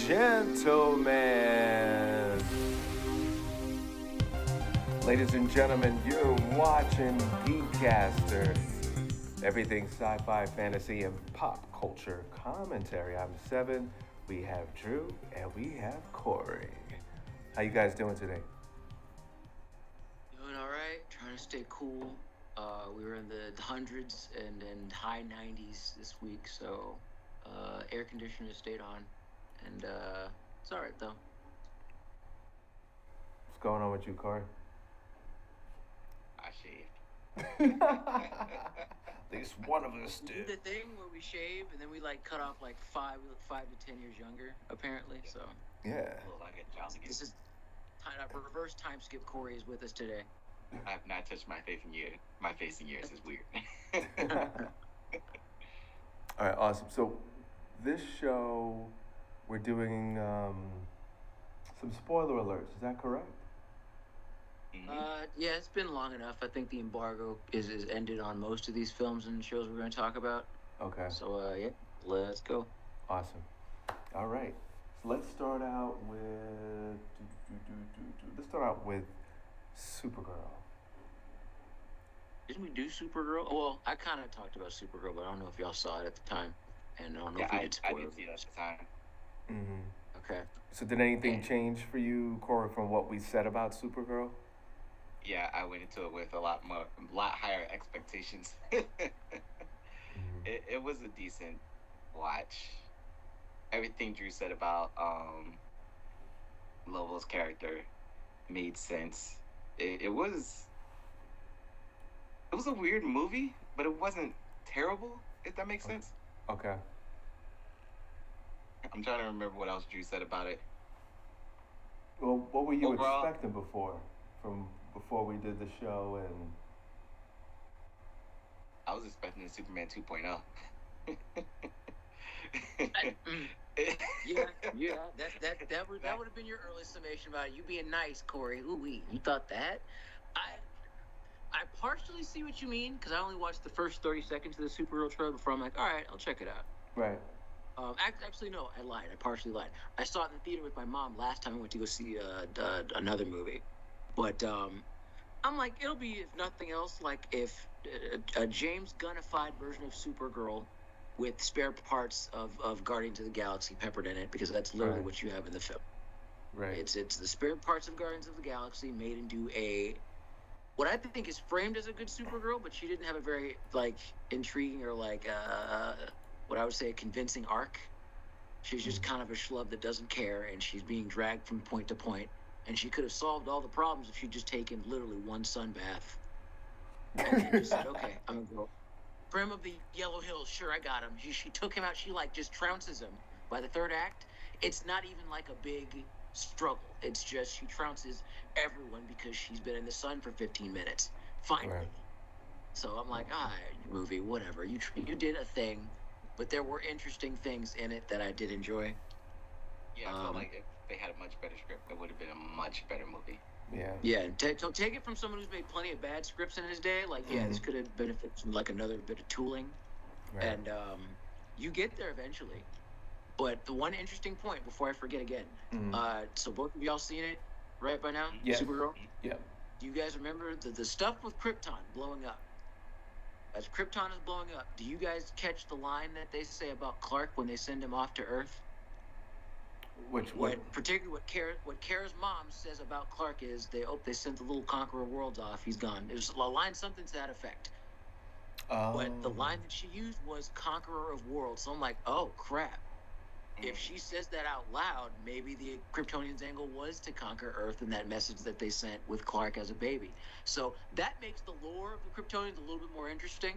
gentlemen, ladies and gentlemen, you're watching GEEKCASTER, everything sci-fi, fantasy, and pop culture commentary. I'm Seven, we have Drew, and we have Corey. How you guys doing today? Doing all right. Trying to stay cool. We were in the hundreds and high 90s this week, so air conditioner stayed on, and it's all right though. What's going on with you, Corey? I shaved. At least one of us We did did. the thing where we shave and then we like cut off like we look 5 to 10 years younger apparently. So Yeah. Look like a child again. this is reverse time skip. Corey is with us today. I have not touched my face in years. My face in years is weird. All right, awesome. So this show, we're doing some spoiler alerts. Is that correct? Yeah, it's been long enough. I think the embargo is ended on most of these films and shows we're going to talk about. Okay. So yeah, let's go. Awesome. All right. So let's start out with Supergirl. Didn't we do Supergirl? Well, I kind of talked about Supergirl, but I don't know if y'all saw it at the time. And I don't know Yeah, if we I did spoilers. did see that at the time. Mm-hmm. Okay. So did anything change for you, Corey, from what we said about Supergirl? Yeah, I went into it with a lot higher expectations. It was a decent watch. Everything Drew said about Lobo's character made sense. It was a weird movie, but it wasn't terrible, if that makes sense. Okay. I'm trying to remember what else Drew said about it. Well, what were you Overall- expecting before we did the show and I was expecting a Superman 2.0. Yeah. That would have been your early summation about it. You being nice, Corey. Ooh, you thought that? I partially see what you mean because I only watched the first 30 seconds of the Supergirl trailer before I'm like, all right, I'll check it out. right? Actually, no, I lied. I partially lied. I saw it in the theater with my mom last time I went to go see another movie. But I'm like, it'll be, if nothing else, like if a James Gunnified version of Supergirl with spare parts of Guardians of the Galaxy peppered in it, because that's literally Right. what you have in the film. Right. It's the spare parts of Guardians of the Galaxy made into what I think is framed as a good Supergirl, but she didn't have a very intriguing or what I would say a convincing arc. She's just kind of a schlub that doesn't care, and she's being dragged from point to point. And she could have solved all the problems if she'd just taken literally one sun bath. And then just said, okay, I'm gonna go. Brim of the Yellow Hills, sure, I got him. She took him out. She just trounces him. By the third act, it's not even like a big struggle. It's just she trounces everyone because she's been in the sun for 15 minutes. Finally. Right. So I'm like, movie, whatever. You did a thing, but there were interesting things in it that I did enjoy. Yeah, I felt like if they had a much better script, it would have been a much better movie. Yeah. Yeah, and take it from someone who's made plenty of bad scripts in his day. This could have benefited from another bit of tooling. Right. And you get there eventually. But the one interesting point before I forget again, so both of y'all seen it right by now? Yeah. Supergirl? Yeah. Do you guys remember the stuff with Krypton blowing up? As Krypton is blowing up, do you guys catch the line that they say about Clark when they send him off to Earth? Particularly what Kara's mom says about Clark is they sent the little Conqueror of Worlds off. He's gone. There's a line something to that effect. But the line that she used was Conqueror of Worlds. So I'm like, oh crap. If she says that out loud, maybe the Kryptonians' angle was to conquer Earth and that message that they sent with Clark as a baby. So that makes the lore of the Kryptonians a little bit more interesting.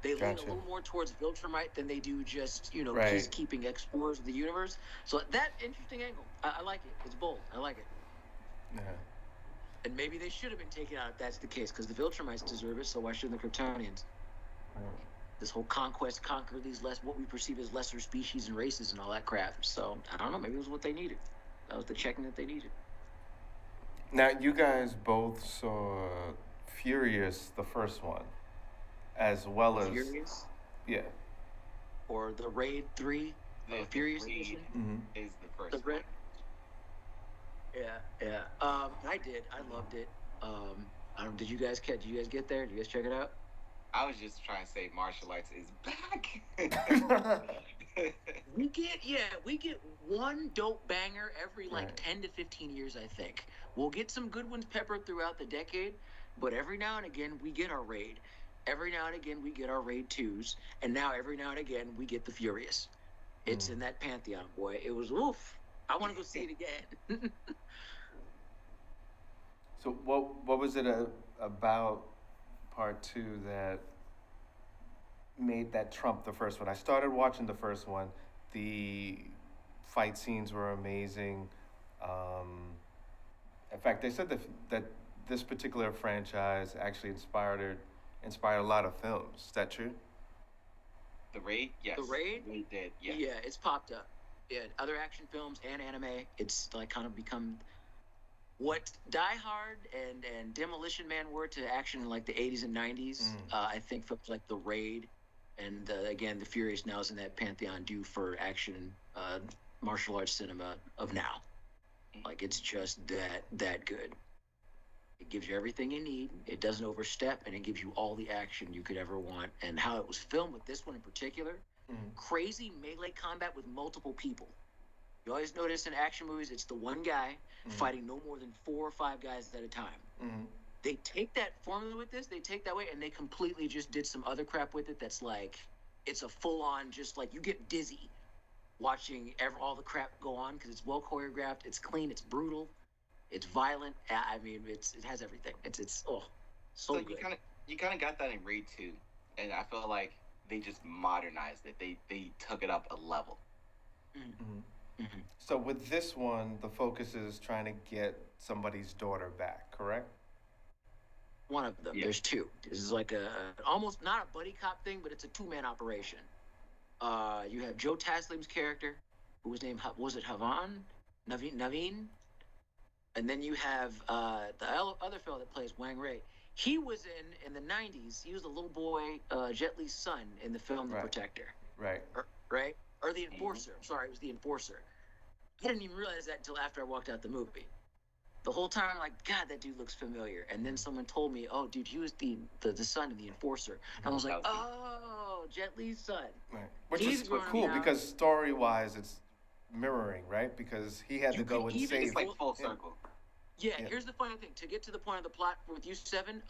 They lean a little more towards Viltrumite than they do just, peacekeeping explorers of the universe. So that interesting angle, I like it. It's bold. I like it. Yeah. And maybe they should have been taken out if that's the case, because the Viltrumites deserve it, so why shouldn't the Kryptonians? Right. This whole conquer these what we perceive as lesser species and races and all that crap. So I don't know. Maybe it was what they needed. That was the checking that they needed. Now you guys both saw Furious, the first one, as well as Furious, yeah. or the Raid 3. The Furious Raid Edition. Mm-hmm. is the The first Red. one. Yeah, yeah. I did. I loved it. I don't. Did you guys catch? Did you guys get there? Did you guys check it out? I was just trying to say martial arts is back. We get one dope banger every like Right. 10 to 15 years, I think. We'll get some good ones peppered throughout the decade, but every now and again we get our raid. Every now and again we get our raid twos, and now every now and again we get the Furious. It's in that pantheon, boy. It was oof. I want to go see it again. So what was it about part two that made that trump the first one? I started watching the first one. The fight scenes were amazing. Um, in fact, they said that this particular franchise actually inspired a lot of films. Is that true? The Raid, yes. The Raid? We did, yes. Yeah, it's popped up. Yeah, other action films and anime. It's like kind of become what Die Hard and Demolition Man were to action in like the 80s and 90s. I think films like The Raid and again the Furious now is in that pantheon due for action martial arts cinema of now. Like it's just that good. It gives you everything you need. It doesn't overstep, and it gives you all the action you could ever want. And how it was filmed with this one in particular, crazy melee combat with multiple people. You always notice in action movies, it's the one guy fighting no more than 4 or 5 guys at a time. They take that formula with this, they take that way, and they completely just did some other crap with it that's like, it's a full on, just like you get dizzy watching all the crap go on because it's well choreographed, it's clean, it's brutal, it's violent. I mean, it has everything. It's so good. You kind of got that in Raid 2, and I feel like they just modernized it. They took it up a level. So with this one, the focus is trying to get somebody's daughter back, correct? One of them. Yeah. There's two. This is like a almost not a buddy cop thing, but it's a two-man operation. You have Joe Taslim's character, who was named was it Naveen, and then you have the other fellow that plays Wang Ray. He was in the '90s. He was the little boy Jet Li's son in the film The Right. Protector, Right. right? Or the Enforcer. I'm sorry, it was the Enforcer. I didn't even realize that until after I walked out the movie. The whole time, I'm like, God, that dude looks familiar. And then someone told me, oh, dude, he was the son of the Enforcer. And I was like, oh, Jet Li's son. Right. Which He's is grown cool now. because story-wise, it's mirroring, right? Because he had to You go could and even- save. It's like full him. circle. Yeah, Yeah. here's the funny thing. To get to the point of the plot with you, Seven,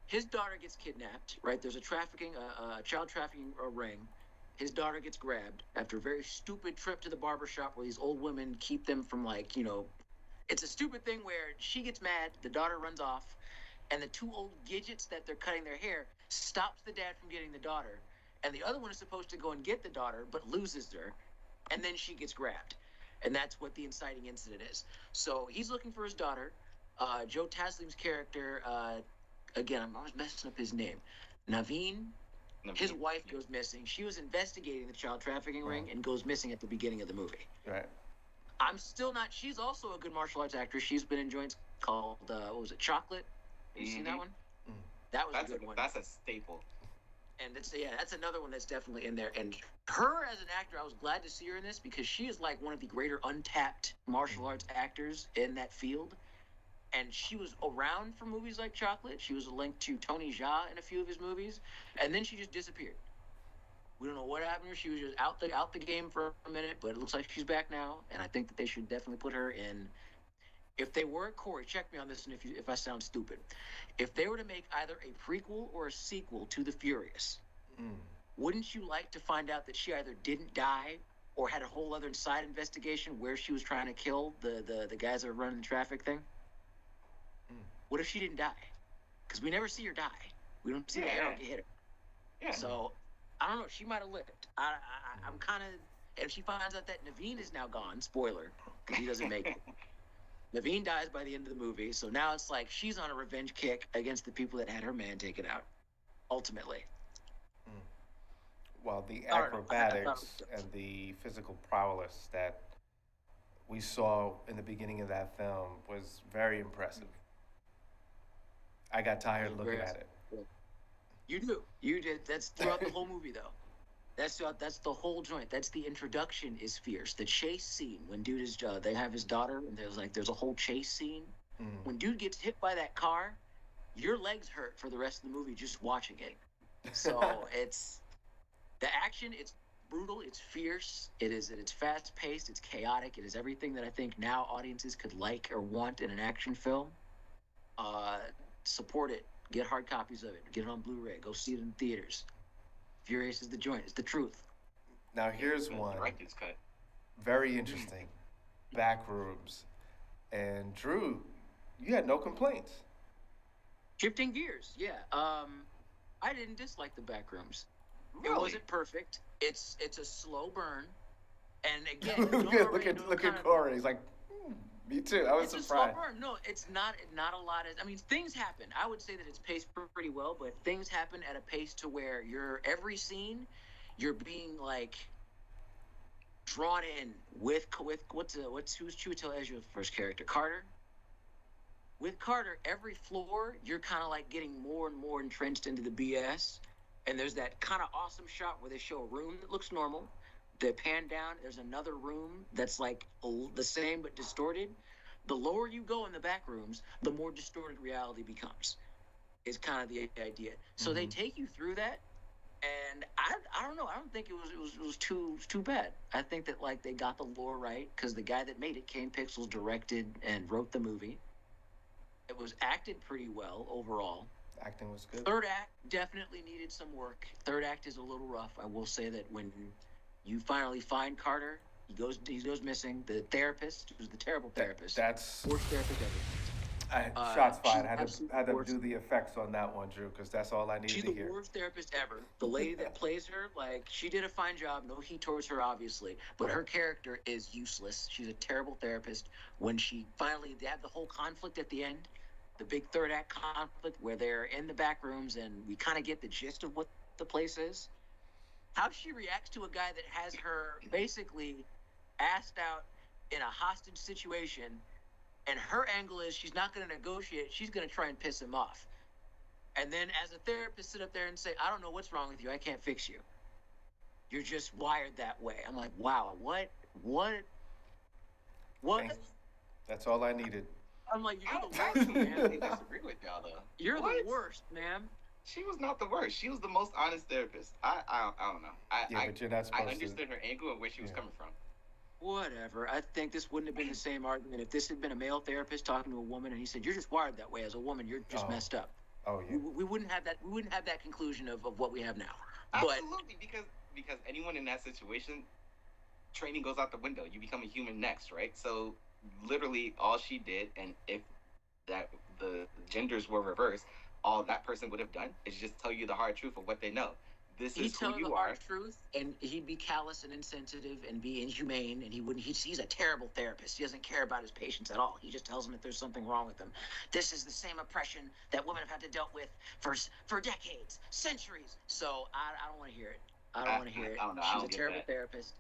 his daughter gets kidnapped, right? There's a child trafficking ring. His daughter gets grabbed after a very stupid trip to the barbershop where these old women keep them from like, it's a stupid thing where she gets mad, the daughter runs off, and the two old gidgets that they're cutting their hair stops the dad from getting the daughter. And the other one is supposed to go and get the daughter, but loses her. And then she gets grabbed. And that's what the inciting incident is. So he's looking for his daughter. Joe Taslim's character, again, I'm always messing up his name. Naveen, his wife goes missing. She was investigating the child trafficking ring and goes missing at the beginning of the movie. Right. I'm still not. She's also a good martial arts actress. She's been in joints called what was it, Chocolate? Have you seen that one? That was a good one. That's a staple. And that's another one that's definitely in there. And her as an actor, I was glad to see her in this because she is like one of the greater untapped martial arts actors in that field. And she was around for movies like Chocolate. She was linked to Tony Jaa in a few of his movies, and then she just disappeared. We don't know what happened to her. She was just out the game for a minute, but it looks like she's back now. And I think that they should definitely put her in. If they were, Corey, check me on this, and if I sound stupid, if they were to make either a prequel or a sequel to The Furious, wouldn't you like to find out that she either didn't die or had a whole other side investigation where she was trying to kill the guys that are running the traffic thing? What if she didn't die? Because we never see her die. We don't see the arrow get hit her. Yeah. So I don't know. She might have lived. I'm kind of. And if she finds out that Naveen is now gone, spoiler, because he doesn't make it. Naveen dies by the end of the movie, so now it's like she's on a revenge kick against the people that had her man taken out. Ultimately. Well, the I don't know. acrobatics and the physical prowess that we saw in the beginning of that film was very impressive. I got tired looking at it. You do. You did. That's throughout the whole movie, though. That's the whole joint. That's the introduction is fierce. The chase scene when dude is they have his daughter and there's a whole chase scene. Mm. When dude gets hit by that car, your legs hurt for the rest of the movie just watching it. So it's the action. It's brutal. It's fierce. It's fast paced. It's chaotic. It is everything that I think now audiences could like or want in an action film. Uh, Support it. Get hard copies of it. Get it on Blu-ray. Go see it in theaters. Furious is the joint. It's the truth. Now here's The one director's cut. very interesting. Backrooms. And Drew, you had no complaints. Shifting gears, yeah. I didn't dislike the Backrooms. It Really? wasn't perfect. It's a slow burn, and again, look at Corey. He's like, me too. I was it's surprised. a slow burn. No, it's not a lot of. I mean, things happen. I would say that it's paced pretty well, but things happen at a pace to where every scene, you're being like drawn in with who's Chiwetel Ejiofor's first character, Carter. With Carter, every floor, you're kind of like getting more and more entrenched into the BS. And there's that kind of awesome shot where they show a room that looks normal. They pan down, there's another room that's like the same but distorted. The lower you go in the back rooms, the more distorted reality becomes, is kind of the idea. So they take you through that. And I don't know. I don't think it was too bad. I think that like they got the lore right because the guy that made it, Kane Pixels, directed and wrote the movie. It was acted pretty well overall. Acting was good. Third act definitely needed some work. Third act is a little rough. I will say that when you finally find Carter, he goes missing. The therapist, who's the terrible therapist, That's worst therapist ever. shots fired. She's I had to absolute do the effects on that one, Drew, because that's all I needed She's to the hear. worst therapist ever. The lady that plays her, like, she did a fine job. No heat towards her, obviously. But Right. her character is useless. She's a terrible therapist. When they have the whole conflict at the end, the big third act conflict where they're in the back rooms and we kind of get the gist of what the place is. How she reacts to a guy that has her basically asked out in a hostage situation, and her angle is she's not going to negotiate. She's going to try and piss him off. And then as a therapist, sit up there and say, I don't know what's wrong with you. I can't fix you. You're just wired that way. I'm like, wow, what? Thanks. That's all I needed. I'm like, I you're don't the worst, actually man. disagree with y'all though. You're What? the worst, man. She was not the worst. She was the most honest therapist. I don't know. Yeah, but you're not I supposed to. understood her angle and where she was Yeah. coming from. Whatever. I think this wouldn't have been the same argument if this had been a male therapist talking to a woman and he said, you're just wired that way as a woman. You're just messed up. Oh yeah. We wouldn't have that. We wouldn't have that conclusion of what we have now. Absolutely, because anyone in that situation, training goes out the window. You become a human next, right? So literally, all she did, and if that the genders were reversed, all that person would have done is just tell you the hard truth of what they know. This He'd is tell who the you are. hard truth, and he'd be callous and insensitive and be inhumane, and he wouldn't. He's a terrible therapist. He doesn't care about his patients at all. He just tells them if there's something wrong with them. This is the same oppression that women have had to deal with for decades, centuries. So I don't want to hear it. I don't want to hear it. I don't know. I She's don't a get terrible that. therapist.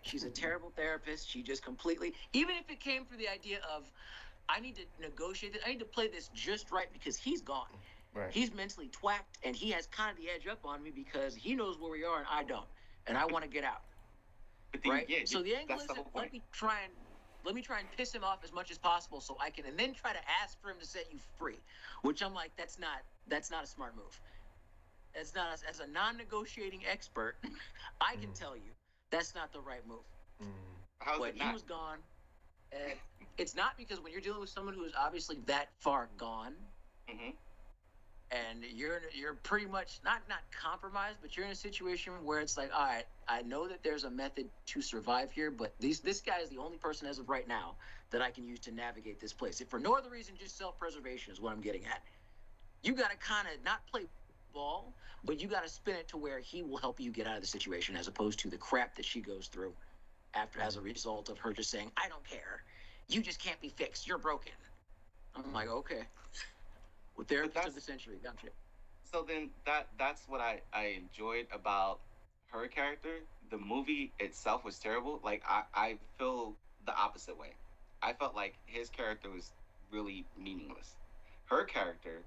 She's a terrible therapist. She just completely, even if it came through the idea of, I need to negotiate it. I need to play this just right because he's gone. Right. He's mentally twacked, and he has kind of the edge up on me because he knows where we are and I don't, and I want to get out. But then, Right? yeah, So the angle that's is the whole let point. me try and piss him off as much as possible so I can, and then try to ask for him to set you free. Which I'm like, that's not a smart move. That's not as a non-negotiating expert. I can tell you that's not the right move. How's But it he not? was gone. And it's not because when you're dealing with someone who is obviously that far gone, Mhm. and you're pretty much not compromised, but you're in a situation where it's like, all right, I know that there's a method to survive here, but this guy is the only person as of right now that I can use to navigate this place. If for no other reason, just self-preservation is what I'm getting at. You got to kind of not play ball, but you got to spin it to where he will help you get out of the situation, as opposed to the crap that she goes through after as a result of her just saying, I don't care, you just can't be fixed, you're broken. I'm like, okay. Well, therapist of the century, gotcha. So then that's what I enjoyed about her character. The movie itself was terrible. Like I feel the opposite way. I felt like his character was really meaningless. Her character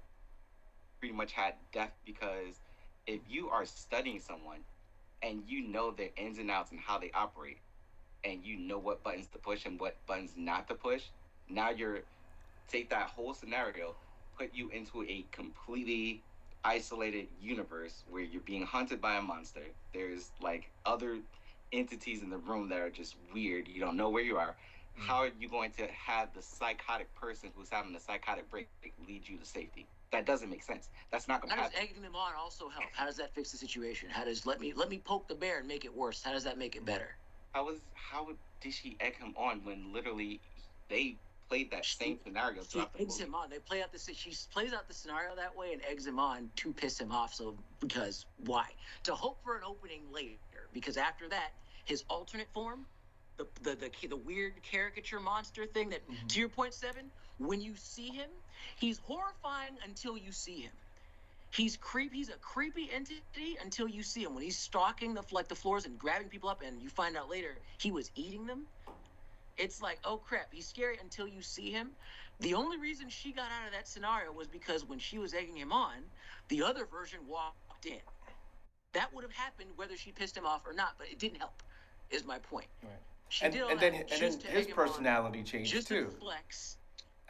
pretty much had depth because if you are studying someone, and you know their ins and outs and how they operate, and you know what buttons to push and what buttons not to push. Now you're take that whole scenario, put you into a completely isolated universe where you're being hunted by a monster. There's like other entities in the room that are just weird. You don't know where you are. How are you going to have the psychotic person who's having a psychotic break lead you to safety? That doesn't make sense. That's not going to How does happen. egging them on also help? How does that fix the situation? How does let me poke the bear and make it worse? How does that make it better? How did she egg him on when literally they played that same scenario She throughout the eggs movie? him on. They play out she plays out the scenario that way and eggs him on to piss him off. So because why? To hope for an opening later. Because after that, his alternate form, the weird caricature monster thing that to your point, Seven, when you see him, he's horrifying until you see him. He's a creepy entity until you see him. When he's stalking the floors and grabbing people up, and you find out later he was eating them. It's like, oh crap, he's scary until you see him. The only reason she got out of that scenario was because when she was egging him on, the other version walked in. That would have happened whether she pissed him off or not, but it didn't help, is my point. Right. She And, did all and that then just to his egg him on, personality changed just too to flex.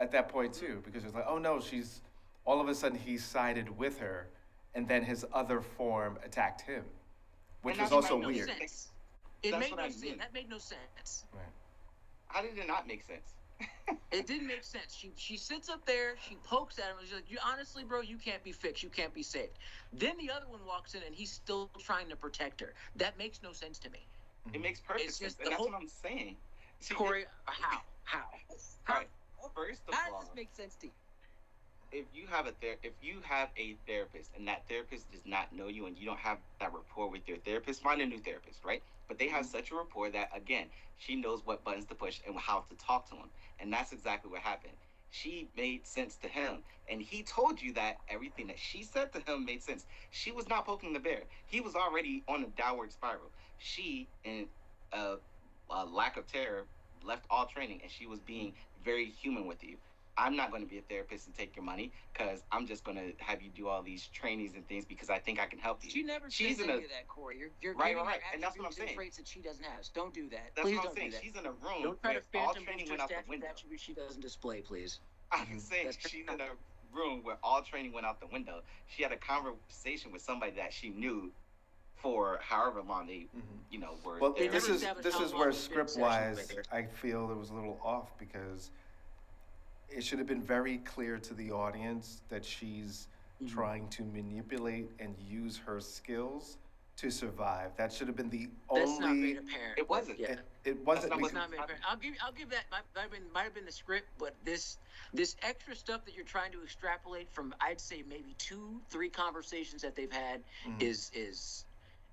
at that point too, because it's like, oh no, she's all of a sudden he sided with her, and then his other form attacked him, which And was that's also what I mean. weird. Sense. It That's made what no I sense. mean. That made no sense. Right. How did it not make sense? It didn't make sense. She sits up there, she pokes at him, and she's like, "You honestly, bro, you can't be fixed. You can't be saved." Then the other one walks in, and he's still trying to protect her. That makes no sense to me. It makes perfect It's sense, just and the that's whole- what I'm saying. See, Corey, how? all right. First of How all, does this make sense to you? if you have a therapist and that therapist does not know you and you don't have that rapport with your therapist, find a new therapist, right? But they have such a rapport that again, she knows what buttons to push and how to talk to him, and that's exactly what happened. She made sense to him, and he told you that everything that she said to him made sense. She was not poking the bear. He was already on a downward spiral. She, in a lack of terror, left all training, and she was being very human with you. I'm not going to be a therapist and take your money because I'm just going to have you do all these trainings and things because I think I can help you. She never She's says in any a of that, Corey. You're right, giving right, her and that's what I'm attributes and saying. traits that she doesn't have. Don't do that. That's Please what I'm don't saying. do that. She's in a room Don't try where to all phantom training boost her went out the statue window. attributes she doesn't display, please. I'm saying That's she's in a room where all training went out the window. She had a conversation with somebody that she knew for however long they, were. Well, there. this is established how where long it's been script wise, sessions I feel it was a little off because it should have been very clear to the audience that she's trying to manipulate and use her skills to survive. That should have been the That's not only. made apparent. It wasn't. Yeah. It wasn't. That's It's Because, not made apparent. I'll give that might have been the script, but this extra stuff that you're trying to extrapolate from, I'd say maybe 2-3 conversations that they've had is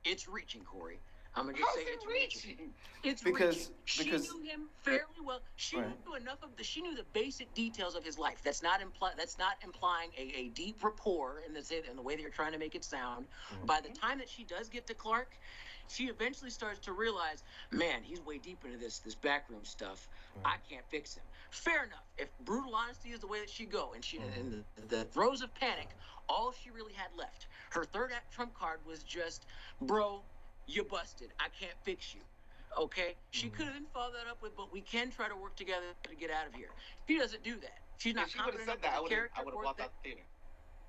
it's reaching, Corey. I'm gonna just How's say it it's reaching. It's Because- reaching. because- She knew him fairly well. She Right. knew enough of she knew the basic details of his life. That's not implying a deep rapport in the way that you're trying to make it sound. By the time that she does get to Clark, she eventually starts to realize, man, he's way deep into this backroom stuff. I can't fix him. Fair enough. If brutal honesty is the way that she go, and she in the throes of panic, all she really had left, her third act trump card was just, bro, you busted. I can't fix you. Okay? She could have then followed that up with, but we can try to work together to get out of here. She doesn't do that. She's not If she would have confident said enough that, in the character. I would have walked out the theater.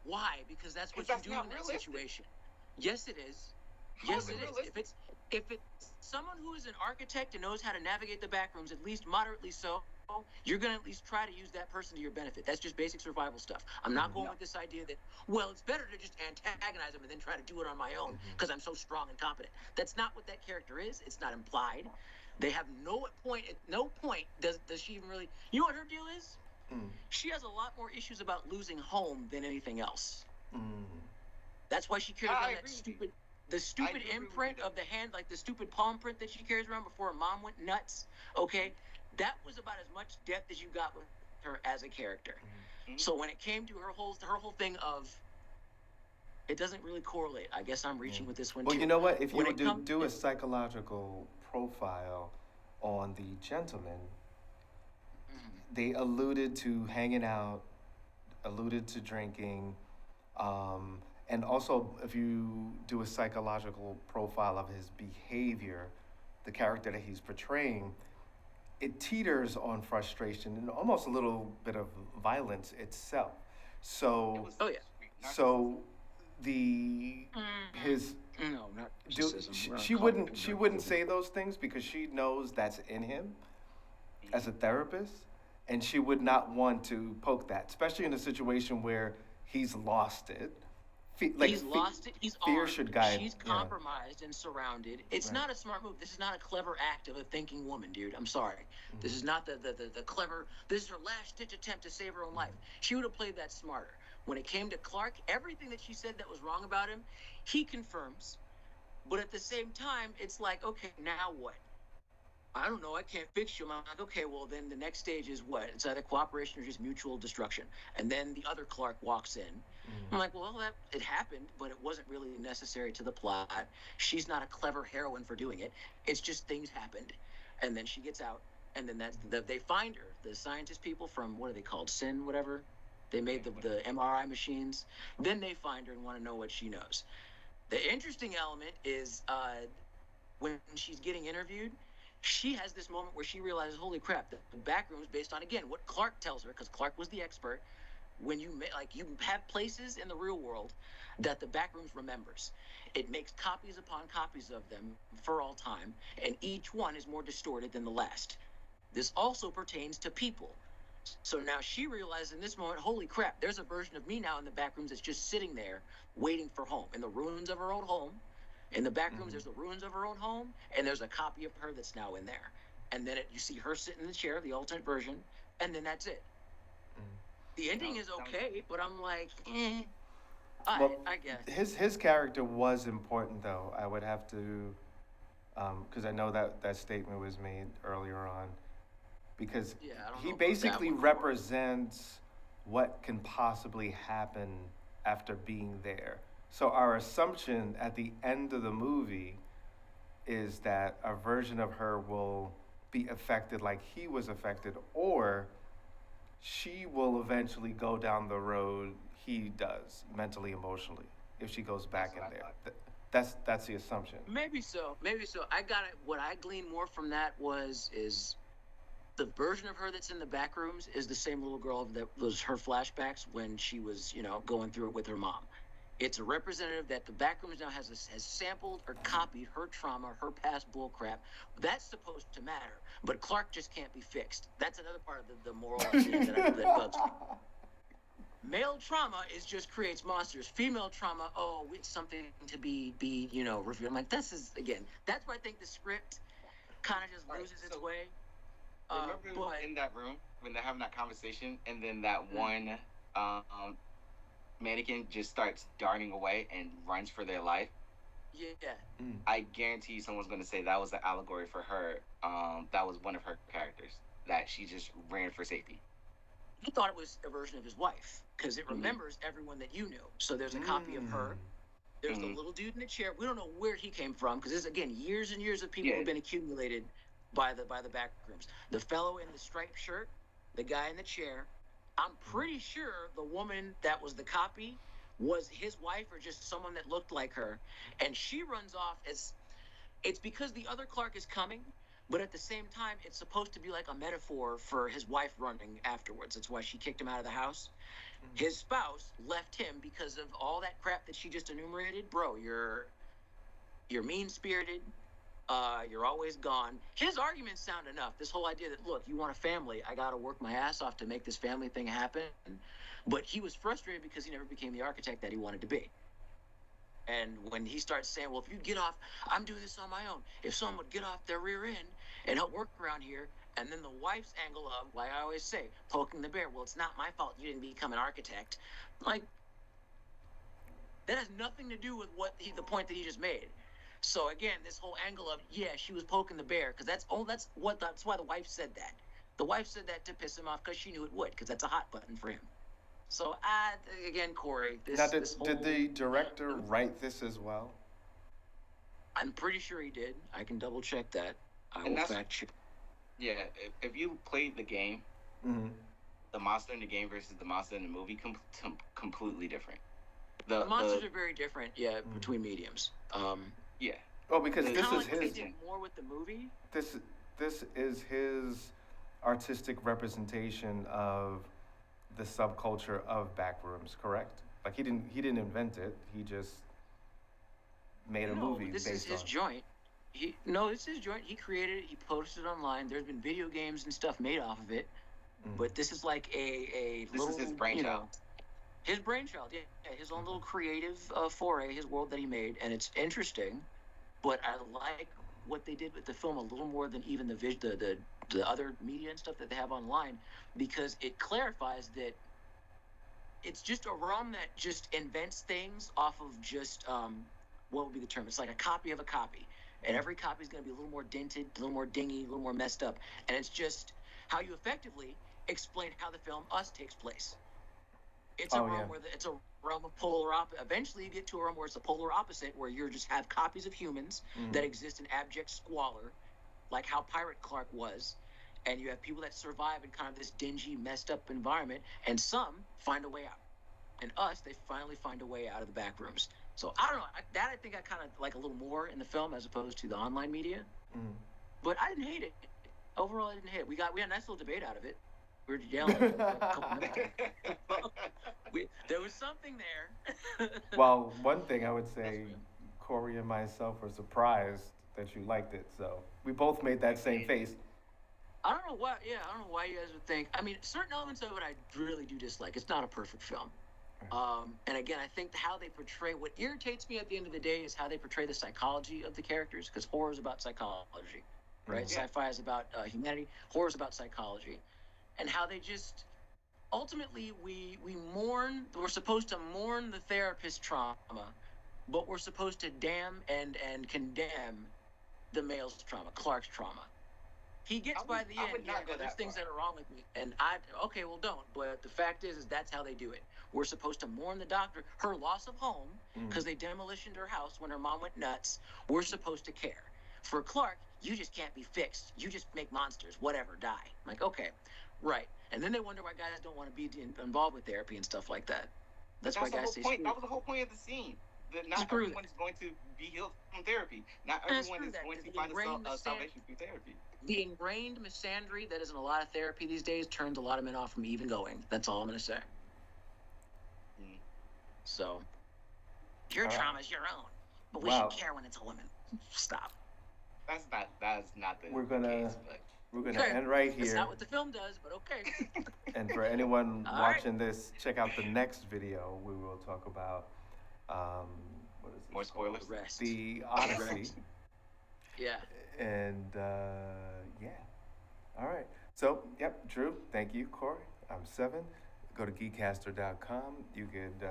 Why? Because that's what Because you that's do in not that realistic. situation. Yes, it is. How Yes, is it it is. realistic? If it's someone who is an architect and knows how to navigate the back rooms, at least moderately so, you're going to at least try to use that person to your benefit. That's just basic survival stuff. I'm not going with this idea that, well, it's better to just antagonize them and then try to do it on my own because I'm so strong and competent. That's not what that character is. It's not implied. They have no point. At no point does she even really. You know what her deal is? She has a lot more issues about losing home than anything else. That's why she carries I around agree that with stupid, you. the stupid do agree with imprint you. of the hand, like the stupid palm print that she carries around before her mom went nuts. Okay, that was about as much depth as you got with her as a character. So when it came to her whole thing of, it doesn't really correlate. I guess I'm reaching with this one well, too. you know what? If you When were it to comes do to- a psychological profile on the gentleman, they alluded to hanging out, alluded to drinking, And also, if you do a psychological profile of his behavior, the character that he's portraying, it teeters on frustration and almost a little bit of violence itself. It So, was Oh yeah. so the his No, not do narcissism. We're not she calling wouldn't it she wouldn't narcissism. say those things because she knows that's in him as a Mhm. therapist, and she would not want to poke that, especially in a situation where he's lost it. He's lost it. He's Fear armed. should guide. She's Yeah, compromised and surrounded. It's right. not a smart move. This is not a clever act of a thinking woman, dude. I'm sorry. Mm-hmm. This is not the clever. This is her last ditch attempt to save her own life. Mm-hmm. She would have played that smarter. When it came to Clark, everything that she said that was wrong about him, he confirms. But at the same time, it's like, okay, now what? I don't know. I can't fix you. I'm like, okay, well, then the next stage is what? It's either cooperation or just mutual destruction. And then the other Clark walks in. I'm like, well, that it happened, but it wasn't really necessary to the plot. She's not a clever heroine for doing it. It's just things happened. And then she gets out. And then they find her. The scientist people from, what are they called? Sin, whatever. They made the MRI machines. Then they find her and want to know what she knows. The interesting element is when she's getting interviewed, she has this moment where she realizes, holy crap, the Backrooms, based on, again, what Clark tells her, because Clark was the expert, when you you have places in the real world that the Backrooms remembers. It makes copies upon copies of them for all time, and each one is more distorted than the last. This also pertains to people. So now she realizes in this moment, holy crap, there's a version of me now in the Backrooms that's just sitting there waiting for home, in the ruins of her old home. In the back rooms, there's the ruins of her own home, and there's a copy of her that's now in there. And then you see her sitting in the chair, the alternate version, and then that's it. The ending is okay, but I'm like, Well, I guess. his character was important, though. I would have to, because I know that statement was made earlier on, because Yeah, I don't he know about that basically one. represents what can possibly happen after being there. So our assumption at the end of the movie is that a version of her will be affected like he was affected, or she will eventually go down the road he does mentally, emotionally, if she goes That's back what in I there. thought. That's the assumption. Maybe so. Maybe so. I got it. What I gleaned more from that is the version of her that's in the back rooms is the same little girl that was her flashbacks when she was, going through it with her mom. It's a representative that the Backrooms now has sampled or copied her trauma, her past bullcrap. That's supposed to matter, but Clark just can't be fixed. That's another part of the moral at the end that bugs me. Male trauma is just creates monsters. Female trauma, oh, it's something to be reviewed. I'm like, this is again. That's why I think the script kind of just All right, loses its so way. remember But in that room when they're having that conversation, and then that one um, mannequin just starts darting away and runs for their life. yeah, I guarantee you someone's going to say that was an allegory for her. That was one of her characters that she just ran for safety. he thought it was a version of his wife because it remembers everyone that you knew. So there's a copy of her. There's the little dude in the chair. We don't know where he came from because there's again years and years of people who've been accumulated by the back rooms. The fellow in the striped shirt, the guy in the chair. I'm pretty sure the woman that was the copy was his wife or just someone that looked like her, and she runs off as it's because the other Clark is coming, but at the same time, it's supposed to be like a metaphor for his wife running afterwards. That's why she kicked him out of the house. His spouse left him because of all that crap that she just enumerated. Bro, you're mean spirited. You're always gone. His arguments sound enough. This whole idea that look, you want a family, I gotta work my ass off to make this family thing happen. But he was frustrated because he never became the architect that he wanted to be. And when he starts saying, well, if you get off, I'm doing this on my own. If someone would get off their rear end and help work around here, and then the wife's angle of, like I always say, poking the bear, well, it's not my fault you didn't become an architect. Like, that has nothing to do with the point that he just made. So again, this whole angle of, yeah, she was poking the bear, because that's why the wife said that. The wife said that to piss him off because she knew it would, because that's a hot button for him. So again, Corey, Now, did the director write this as well? I'm pretty sure he did. I can double check that. I And will that's- fact check. Yeah, if you played the game, Mm-hmm. the monster in the game versus the monster in the movie, completely different. The monsters the are very different, yeah, between mediums. yeah. Oh, because The- this Kind of is like what they his. did more with the movie. This this is his artistic representation of the subculture of Backrooms, correct? Like he didn't invent it. He just made a No, movie this is based on. his joint. This is his joint. He created it. He posted it online. There's been video games and stuff made off of it. Mm. But this is like a This little, is his brainchild. his brainchild. Yeah, his own little creative foray, his world that he made, and it's interesting. But I like what they did with the film a little more than even the other media and stuff that they have online, because it clarifies that it's just a ROM that just invents things off of just what would be the term? It's like a copy of a copy, and every copy is going to be a little more dented, a little more dingy, a little more messed up, and it's just how you effectively explain how the film Us takes place. It's a Oh, realm yeah. where it's a realm of polar opposite. Eventually, you get to a realm where it's a polar opposite, where you just have copies of humans that exist in abject squalor, like how Pirate Clark was, and you have people that survive in kind of this dingy, messed up environment, and some find a way out. And Us, they finally find a way out of the back rooms. So I don't know. I think I kind of like a little more in the film as opposed to the online media. Mm. But I didn't hate it. Overall, I didn't hate it. We had a nice little debate out of it. We were yelling for a couple minutes. There was something there. Well, one thing I would say, Corey and myself were surprised that you liked it. So we both made that same face. I don't know why. Yeah, I don't know why you guys would think. I mean, certain elements of it I really do dislike. It's not a perfect film. And again, I think how they portray what irritates me at the end of the day is how they portray the psychology of the characters, because horror is about psychology, right? Yeah. Sci-fi is about humanity. Horror is about psychology, and how they just ultimately we mourn. We're supposed to mourn the therapist's trauma, but we're supposed to damn and condemn the male's trauma, Clark's trauma. He gets by the I end. would not go There's that things far. that are wrong with me, and okay, well, don't. But the fact is that's how they do it. We're supposed to mourn the doctor, her loss of home, because they demolished her house when her mom went nuts. We're supposed to care. For Clark, you just can't be fixed. You just make monsters, whatever, die. I'm like, okay, right. And then they wonder why guys don't want to be involved with therapy and stuff like that. That's why the guys whole say point. screw That it. was the whole point of the scene. That not Screw everyone is going to be healed from therapy. Not And everyone screw is that, going because to the find ingrained salvation through therapy. The ingrained misandry that is in a lot of therapy these days turns a lot of men off from even going. That's all I'm going to say. Mm. So, your trauma is your own, but we Wow. should care when it's a woman. Stop. That's not the We're gonna case. But we're gonna Okay. end right That's here. not what the film does, but okay. And for anyone All right. watching this, check out the next video. We will talk about what is this More called? spoilers? Rest. The Odyssey. Rest. Yeah. And yeah. All right. So, yep, Drew, thank you, Corey. I'm Seven. Go to geekcaster.com. You could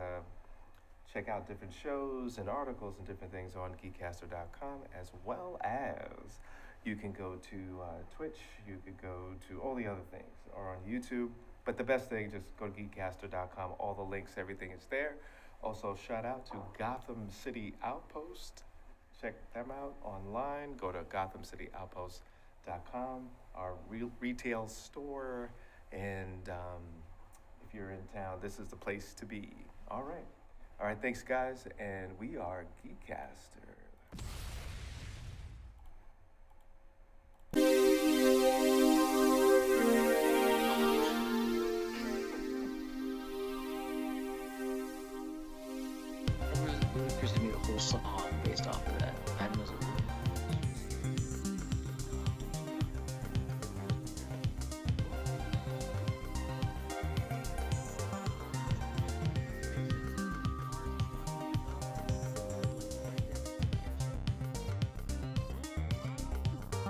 check out different shows and articles and different things on geekcaster.com, as well as you can go to Twitch. You could go to all the other things, or on YouTube. But the best thing, just go to geekcaster.com. All the links, everything is there. Also, shout out to Gotham City Outpost. Check them out online. Go to gothamcityoutpost.com, our retail store. And if you're in town, this is the place to be. All right. All right. Thanks, guys. And we are Geekcaster.